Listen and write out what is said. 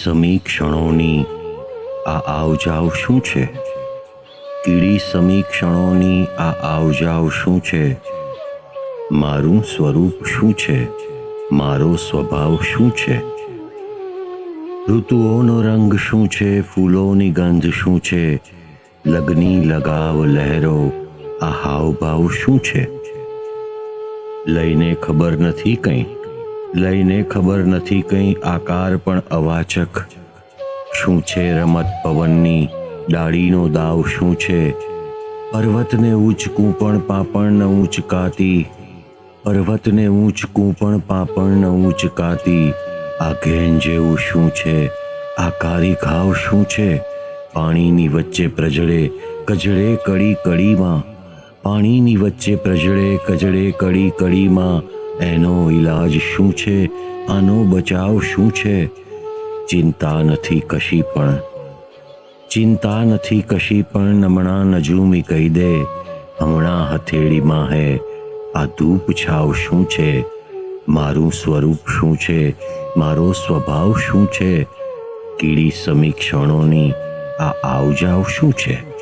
સમીક્ષણોની આ આવજાવ શું છે? કીડી સમીક્ષણોની આ આવજાવ શું છે? મારું સ્વરૂપ શું છે? મારો સ્વભાવ શું છે? ઋતુઓનો રંગ શું છે? ફૂલોની ગંધ શું છે? લગની લગાવ લહેરો આ હાવભાવ શું છે? લઈને ખબર નથી કંઈ, લઈને ખબર નથી કંઈ, આકાર પણ અવાચક શું છે? રમત પવનની ડાળીનો દાવ શું છે? પર્વતને ઊંચકું પણ પાપણ ન ઊંચકાતી, પર્વતને ઊંચકું પણ પાપણ ન ઊંચકાતી, આ ઘેન જેવું શું છે? આ કારી ઘાવ શું છે? પાણીની વચ્ચે પ્રજળે કજળે કડી કડીમાં, પાણીની વચ્ચે પ્રજળે કજળે કડી કડીમાં, એનો ઈલાજ શું છે? આનો બચાવ શું છે? ચિંતા નથી કશી પણ, ચિંતા નથી કશી પણ, હમણાં નજૂમી કહી દે, હમણાં હથેળીમાં હે આ ધૂપ છાવ શું છે? મારું સ્વરૂપ શું છે? મારો સ્વભાવ શું છે? કીડી સમીક્ષણોની આ આવજાવ શું છે?